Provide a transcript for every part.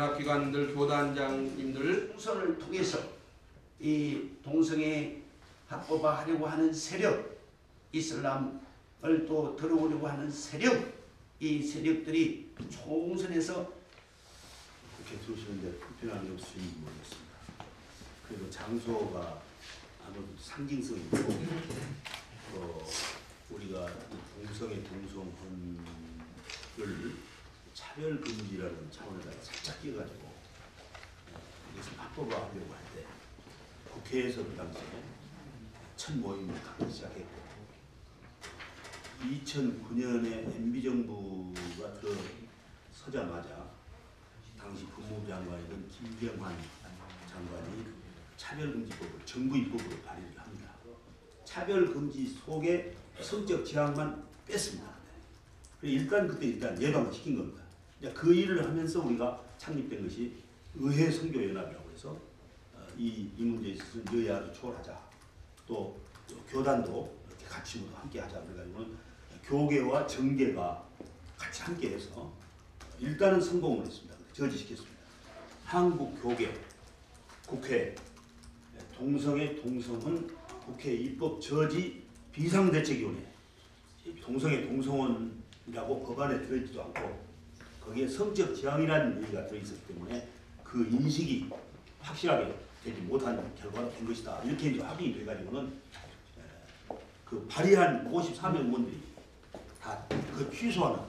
연합기관들 교단장님들 총선을 통해서 이 동성애 합법화하려고 하는 세력, 이슬람을 또 들어오려고 하는 세력, 이 세력들이 총선에서 이렇게 들어오시는데 불편함이 없으신지 모르겠습니다. 그리고 장소가 아무래도 상징성이 있고 우리가 동성애 동성혼을 차별금지라는 차원에다가 살짝 끼워가지고 이것을 합법화하려고 할 때 국회에서 그 당시에 첫 모임을 갖기 시작했고 2009년에 MB정부가 들어서자마자 당시 법무장관이던 김병환 장관이 차별금지법을 정부 입법으로 발의를 합니다. 차별금지 속에 성적 지향만 뺐습니다. 일단 예방을 시킨 겁니다. 그 일을 하면서 우리가 창립된 것이 의회 선교연합이라고 해서 이 문제에 있어서는 여야를 초월하자. 또 교단도 이렇게 같이 함께 하자. 그래가지고는 교계와 정계가 같이 함께해서 일단은 성공을 했습니다. 저지시켰습니다. 한국교계, 국회, 동성애 동성혼 국회 입법 저지 비상대책위원회, 동성애 동성혼이라고 법안에 들어있지도 않고 거기에 성적 지향이라는 얘기가 들어있었기 때문에 그 인식이 확실하게 되지 못한 결과가 된 것이다. 이렇게 이제 확인이 돼가지고는 그 발의한 54명 의원들이 다 그 취소하는,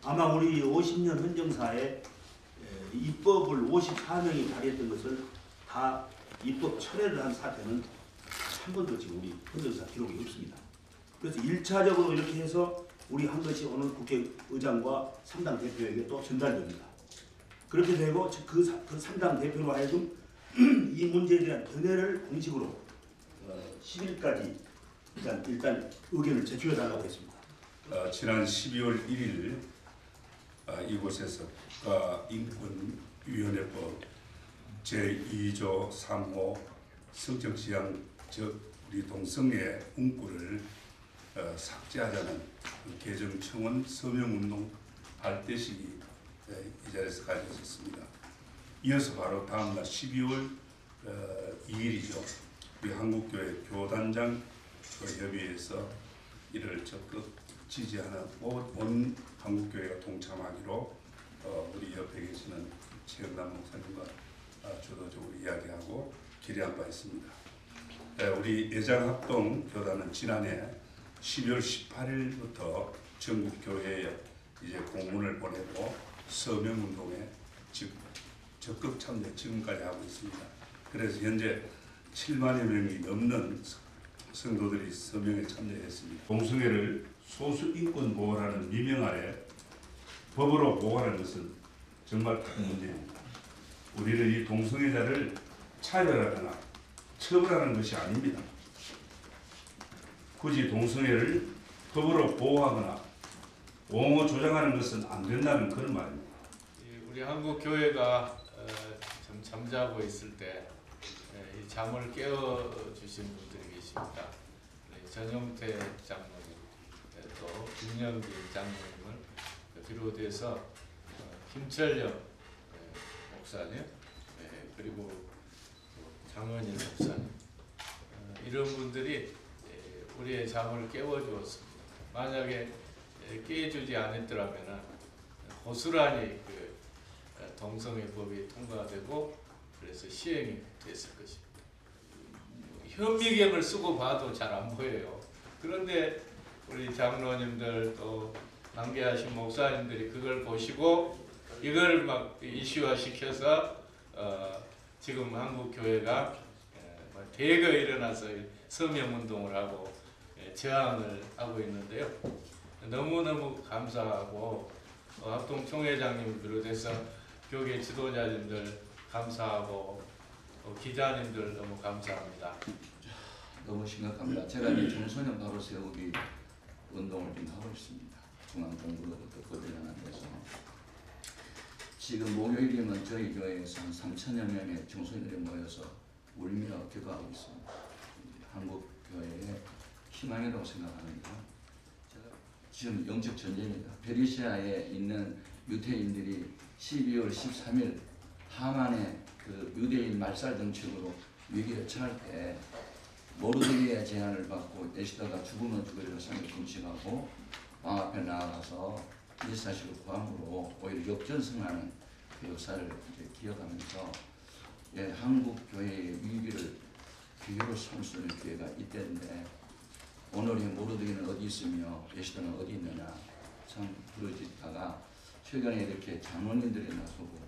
아마 우리 50년 헌정사에 입법을 54명이 발의했던 것을 다 입법 철회를 한 사태는 한 번도 지금 우리 헌정사 기록이 없습니다. 그래서 1차적으로 이렇게 해서 우리 한 것이 오늘 국회의장과 3당 대표에게 또 전달됩니다. 그렇게 되고 그 3당 대표로 하여금 이 문제에 대한 견해를 공식으로 10일까지 일단 의견을 제출해달라고 했습니다. 지난 12월 1일 이곳에서 국가인권위원회법 제2조 3호 성적지향 즉 우리 동성애 문구를 삭제하자는 개정청원 서명운동 발대식이 이 자리에서 가져졌습니다. 이어서 바로 다음날 12월 2일이죠. 우리 한국교회 교단장 협의회에서 이를 적극 지지하는 온 한국교회가 동참하기로 우리 옆에 계시는 최영남 목사님과 주도적으로 이야기하고 기대한 바 있습니다. 우리 예장합동교단은 지난해 12월 18일부터 전국 교회에 이제 공문을 보내고 서명운동에 적극 참여 지금까지 하고 있습니다. 그래서 현재 7만여 명이 넘는 성도들이 서명에 참여했습니다. 동성애를 소수 인권 보호라는 미명 아래 법으로 보호하는 것은 정말 큰 문제입니다. 우리는 이 동성애자를 차별하거나 처벌하는 것이 아닙니다. 굳이 동성애를 법으로 보호하거나 옹호 조장하는 것은 안 된다는 그런 말입니다. 우리 한국 교회가 좀 잠자고 있을 때 이 잠을 깨워 주신 분들이 계십니다. 전용태 장로님, 또 김영기 장로님을 비롯해서 김철영 목사님, 그리고 장원인 목사님, 이런 분들이 우리의 잠을 깨워주었습니다. 만약에 깨워주지 않았더라면 고스란히 그 동성애법이 통과되고 그래서 시행이 됐을 것입니다. 현미경을 쓰고 봐도 잘 안 보여요. 그런데 우리 장로님들 또 관계하신 목사님들이 그걸 보시고 이걸 막 이슈화 시켜서 지금 한국 교회가 대거 일어나서 서명운동을 하고 저항을 하고 있는데요. 너무너무 감사하고 합동총회장님을 비롯해서 교계 지도자님들 감사하고 기자님들 너무 감사합니다. 너무 심각합니다. 제가 이제 청소년 바로 세우기 운동을 좀 하고 있습니다. 중앙정부로부터 거대한 데서 지금 목요일이면 저희 교회에서 한 3천여 명의 청소년들이 모여서 울며 기도하고 있습니다. 한국 교회의 희망이라고 생각합니다. 제가 지금 영적 전쟁입니다. 페르시아에 있는 유태인들이 12월 13일 하만의 그 유대인 말살 정책으로 위기에 처할 때 모르드게의 제안을 받고 에스더가 죽으면 죽으리라 3일 금식하고 왕 앞에 나아가서 이 사실을 포함으로 오히려 역전승하는 그 역사를 이제 기억하면서 한국 교회의 위기를 기회로 삼을 수 있는 기회가 이때인데 오늘의 모르드게는 어디 있으며 에스더는 어디 있느냐 참 부러지다가 최근에 이렇게 장로님들이 나서고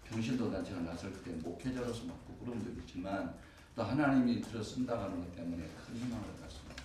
평신도단체가 나설 때 목회자로서 막 부끄러움도 있지만 또 하나님이 들어 쓴다고 하는 것 때문에 큰 희망을 갖습니다.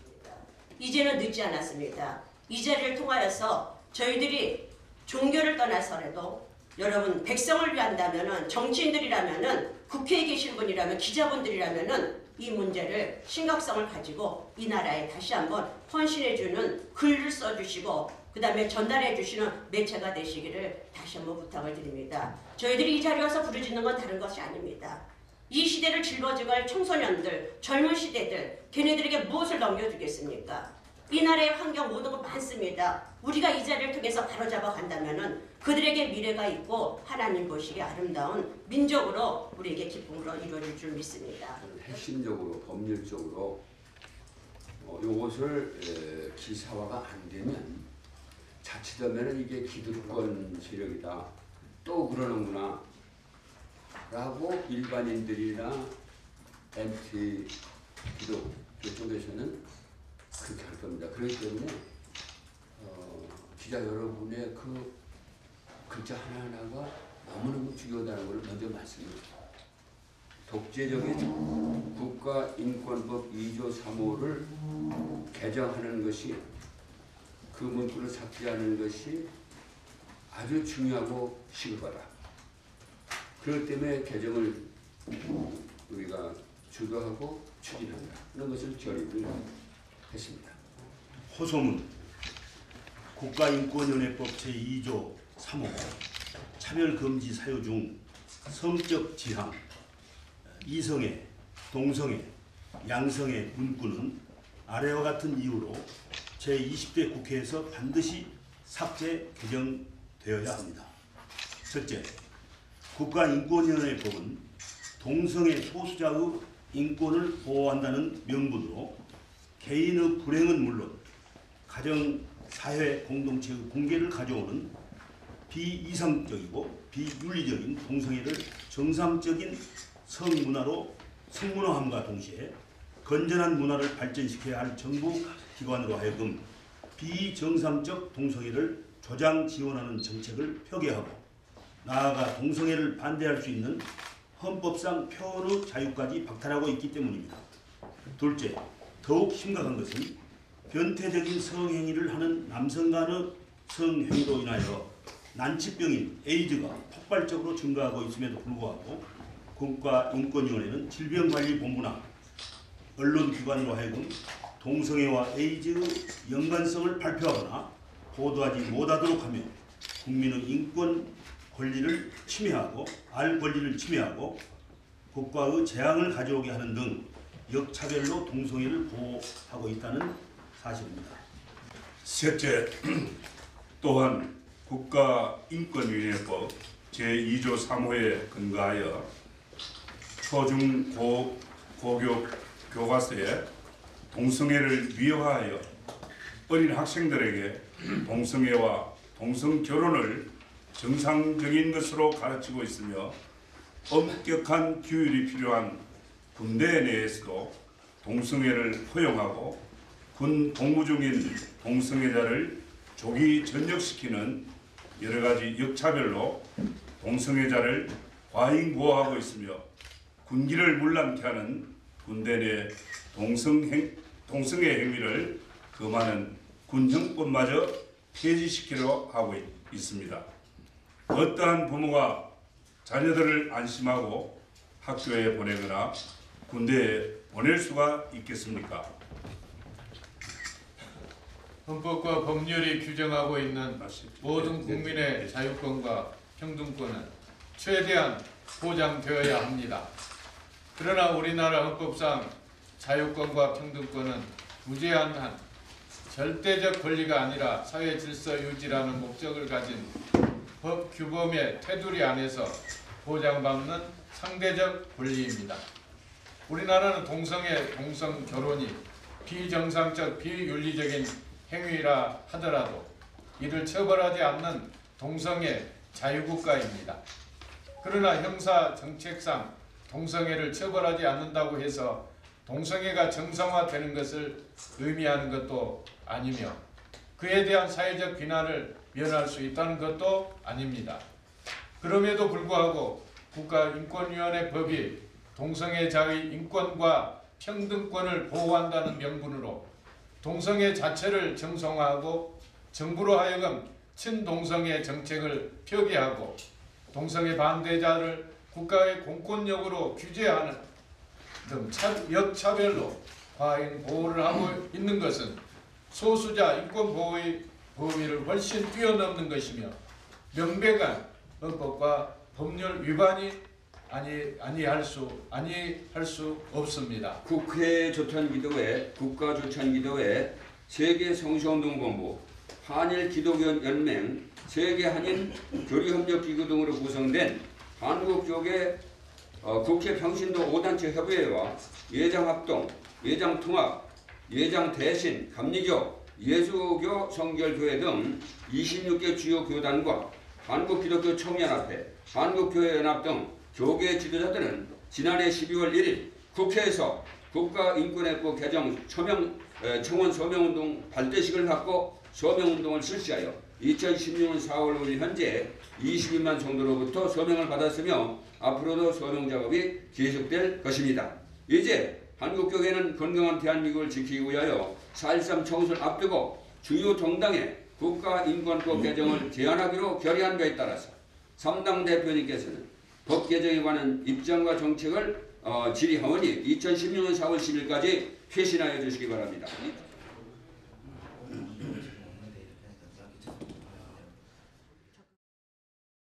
이제는 늦지 않았습니다. 이 자리를 통하여서 저희들이 종교를 떠나서라도 여러분 백성을 위한다면은 정치인들이라면은 국회에 계신 분이라면 기자분들이라면은 이 문제를 심각성을 가지고 이 나라에 다시 한번 헌신해주는 글을 써주시고 그 다음에 전달해주시는 매체가 되시기를 다시 한번 부탁을 드립니다. 저희들이 이 자리에 와서 부르짖는 건 다른 것이 아닙니다. 이 시대를 짊어져갈 청소년들, 젊은 시대들, 걔네들에게 무엇을 넘겨주겠습니까? 이 나라의 환경 모든 것 많습니다. 우리가 이 자리를 통해서 바로잡아 간다면은 그들에게 미래가 있고 하나님 보시기에 아름다운 민족으로 우리에게 기쁨으로 이루어질 줄 믿습니다. 핵심적으로 법률적으로 요것을 기사화가 안 되면 자칫하면 이게 기득권 세력이다 또 그러는구나 라고 일반인들이나 MT 기독교 쪽에서는 그렇게 할 겁니다. 그렇기 때문에 기자 여러분의 그 글자 하나하나가 너무너무 중요하다는 걸 먼저 말씀드립니다. 독재적인 국가인권법 2조 3호를 개정하는 것이 그 문구를 삭제하는 것이 아주 중요하고 시급하다. 그렇기 때문에 개정을 우리가 주도하고 추진한다. 그런 것을 결의를 했습니다. 호소문 국가인권연회법 제2조 3호 차별금지 사유 중 성적 지향, 이성애, 동성애, 양성애 문구는 아래와 같은 이유로 제20대 국회에서 반드시 삭제 개정되어야 합니다. 첫째, 국가인권연회법은 동성애 소수자의 인권을 보호한다는 명분으로 개인의 불행은 물론 가정, 사회, 공동체의 붕괴를 가져오는 비이상적이고 비윤리적인 동성애를 정상적인 성문화함과 동시에 건전한 문화를 발전시켜야 할 정부 기관으로 하여금 비정상적 동성애를 조장 지원하는 정책을 표기하고 나아가 동성애를 반대할 수 있는 헌법상 표현의 자유까지 박탈하고 있기 때문입니다. 둘째, 더욱 심각한 것은 변태적인 성행위를 하는 남성 간의 성행위로 인하여 난치병인 에이즈가 폭발적으로 증가하고 있음에도 불구하고 국가인권위원회는 질병관리본부나 언론기관으로 하여금 동성애와 에이즈의 연관성을 발표하거나 보도하지 못하도록 하며 국민의 인권 권리를 침해하고 알 권리를 침해하고 국가의 재앙을 가져오게 하는 등 역차별로 동성애를 보호하고 있다는 사실입니다. 셋째, 또한 국가인권위원회법 제2조 3호에 근거하여 초중 고교 교과서에 동성애를 미화하여 어린 학생들에게 동성애와 동성결혼을 정상적인 것으로 가르치고 있으며 엄격한 규율이 필요한 군대 내에서도 동성애를 허용하고 군 복무 중인 동성애자를 조기 전역시키는 여러 가지 역차별로 동성애자를 과잉 보호하고 있으며 군기를 물랑케 하는 군대 내 동성애 행위를 금하는 군형법마저 폐지시키려 하고 있습니다. 어떠한 부모가 자녀들을 안심하고 학교에 보내거나 군대에 보낼 수가 있겠습니까? 헌법과 법률이 규정하고 있는 모든 국민의 자유권과 평등권은 최대한 보장되어야 합니다. 그러나 우리나라 헌법상 자유권과 평등권은 무제한한 절대적 권리가 아니라 사회 질서 유지라는 목적을 가진 법 규범의 테두리 안에서 보장받는 상대적 권리입니다. 우리나라는 동성애, 동성 결혼이 비정상적, 비윤리적인 행위라 하더라도 이를 처벌하지 않는 동성애 자유국가입니다. 그러나 형사 정책상 동성애를 처벌하지 않는다고 해서 동성애가 정상화되는 것을 의미하는 것도 아니며 그에 대한 사회적 비난을 면할 수 있다는 것도 아닙니다. 그럼에도 불구하고 국가인권위원회 법이 동성애자의 인권과 평등권을 보호한다는 명분으로 동성애 자체를 정상화하고 정부로 하여금 친동성애 정책을 표기하고 동성애 반대자를 국가의 공권력으로 규제하는 등 역차별로 과잉 보호를 하고 있는 것은 소수자 인권 보호의 범위를 훨씬 뛰어넘는 것이며 명백한 헌법과 법률 위반이 아니할 수 없습니다. 국회 조찬기도회, 국가조찬기도회, 세계성소운동본부, 한일기독연맹, 세계한인 교류협력기구 등으로 구성된 한국교계 국회 평신도 5단체 협의회와 예장합동, 예장통합, 예장대신, 감리교, 예수교 성결교회 등 26개 주요 교단과 한국기독교 청년합회, 한국교회연합 등 교계 지도자들은 지난해 12월 1일 국회에서 국가인권회법 개정 청원 서명운동 발대식을 갖고 서명운동을 실시하여 2016년 4월 5일 현재 22만 정도로부터 서명을 받았으며 앞으로도 서명 작업이 계속될 것입니다. 이제 한국교회는 건강한 대한민국을 지키기 위하여 4.13 총선을 앞두고 주요 정당의 국가인권법 개정을 제안하기로 결의한 바에 따라서 3당 대표님께서는 법 개정에 관한 입장과 정책을 질의하오니 2016년 4월 10일까지 회신하여 주시기 바랍니다.